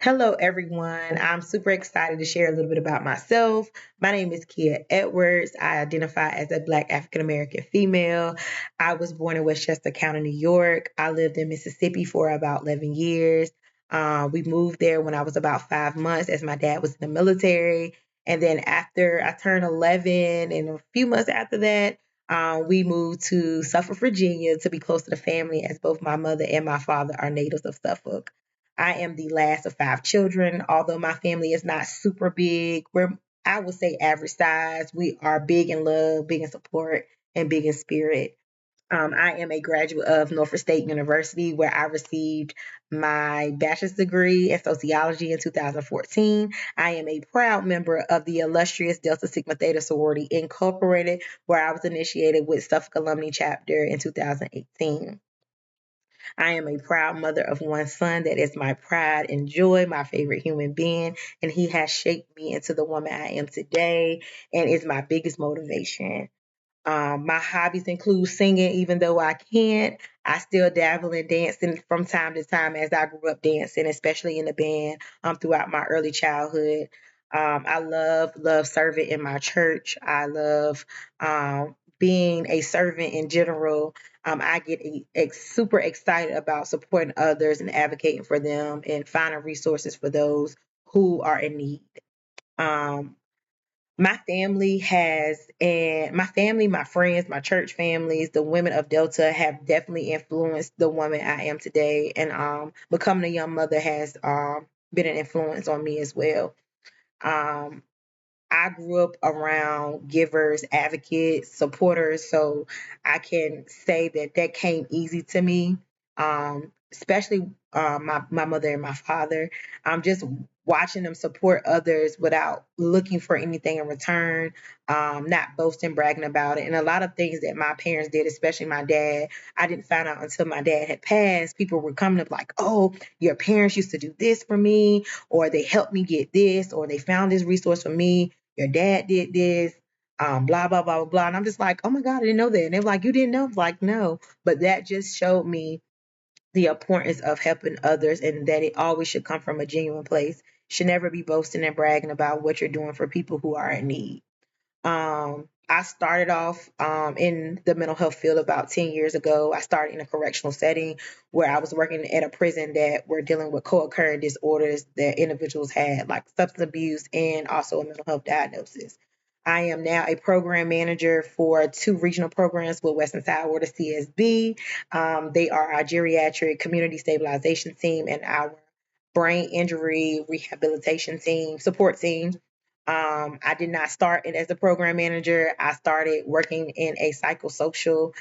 Hello, everyone. I'm super excited to share a little bit about myself. My name is Kia Edwards. I identify as a Black African American female. I was born in Westchester County, New York. I lived in Mississippi for about 11 years. We moved there when I was about 5 months, as my dad was in the military. And then after I turned 11, and a few months after that, we moved to Suffolk, Virginia to be close to the family, as both my mother and my father are natives of Suffolk. I am the last of five children. Although my family is not super big, we're, I would say, average size. We are big in love, big in support, and big in spirit. I am a graduate of Norfolk State University, where I received my bachelor's degree in sociology in 2014. I am a proud member of the illustrious Delta Sigma Theta Sorority Incorporated, where I was initiated with Suffolk Alumni Chapter in 2018. I am a proud mother of one son that is my pride and joy, my favorite human being, and he has shaped me into the woman I am today and is my biggest motivation. My hobbies include singing, even though I can't. I still dabble in dancing from time to time as I grew up dancing, especially in the band throughout my early childhood. I love serving in my church. I love being a servant in general. I get super excited about supporting others and advocating for them and finding resources for those who are in need. Um, my family, my friends, my church families, the women of Delta have definitely influenced the woman I am today. And becoming a young mother has been an influence on me as well. Um, I grew up around givers, advocates, supporters, so I can say that that came easy to me. Especially my mother and my father. Just watching them support others without looking for anything in return, not boasting, bragging about it, and a lot of things that my parents did, especially my dad. I didn't find out until my dad had passed. People were coming up like, "Oh, your parents used to do this for me," or "They helped me get this," or "They found this resource for me. Your dad did this." Blah blah blah blah blah, and I'm just like, oh my god, I didn't know that. And they were like, you didn't know? I was like, no, but that just showed me the importance of helping others and that it always should come from a genuine place. Should never be boasting and bragging about what you're doing for people who are in need. I started off in the mental health field about 10 years ago. I started in a correctional setting where I was working at a prison that were dealing with co-occurring disorders that individuals had, like substance abuse and also a mental health diagnosis. I am now a program manager for two regional programs with Western Tidewater CSB. They are our geriatric community stabilization team and our brain injury rehabilitation team, support team. I did not start it as a program manager. I started working in a psychosocial,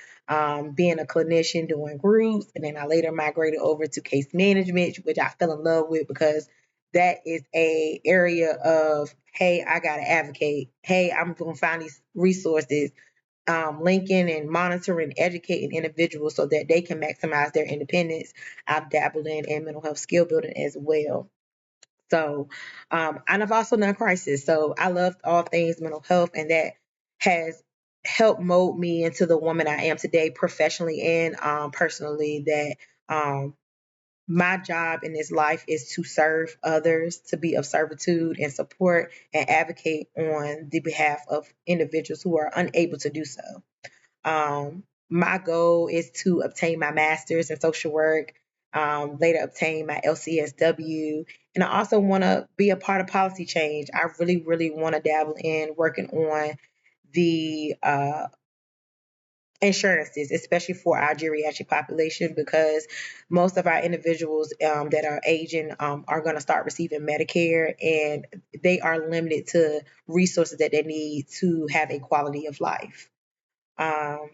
being a clinician, doing groups, and then I later migrated over to case management, which I fell in love with because that is a area of, hey, I gotta advocate. Hey, I'm gonna find these resources, linking and monitoring, educating individuals so that they can maximize their independence. I've dabbled in mental health skill building as well. So, and I've also done crisis. So I love all things mental health, and that has helped mold me into the woman I am today, professionally and personally. That um, my job in this life is to serve others, to be of servitude and support and advocate on the behalf of individuals who are unable to do so. My goal is to obtain my master's in social work, later obtain my LCSW, and I also want to be a part of policy change. I really, really want to dabble in working on the insurances, especially for our geriatric population, because most of our individuals that are aging are going to start receiving Medicare, and they are limited to resources that they need to have a quality of life. Um,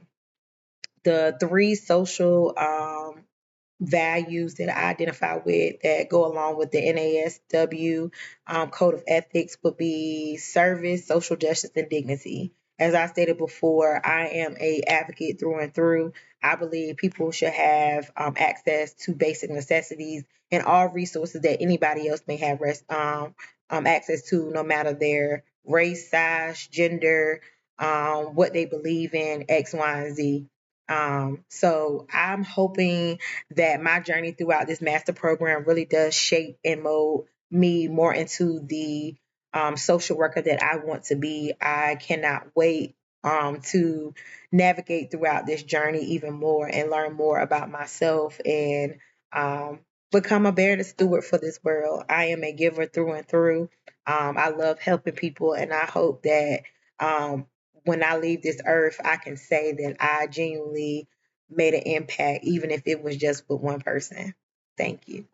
the three social values that I identify with that go along with the NASW code of ethics would be service, social justice, and dignity. As I stated before, I am a advocate through and through. I believe people should have access to basic necessities and all resources that anybody else may have access to, no matter their race, size, gender, what they believe in, X, Y, and Z. So I'm hoping that my journey throughout this master program really does shape and mold me more into the social worker that I want to be. I cannot wait to navigate throughout this journey even more and learn more about myself and um, become a better steward for this world. I am a giver through and through. I love helping people, and I hope that um, when I leave this earth, I can say that I genuinely made an impact, even if it was just with one person. Thank you.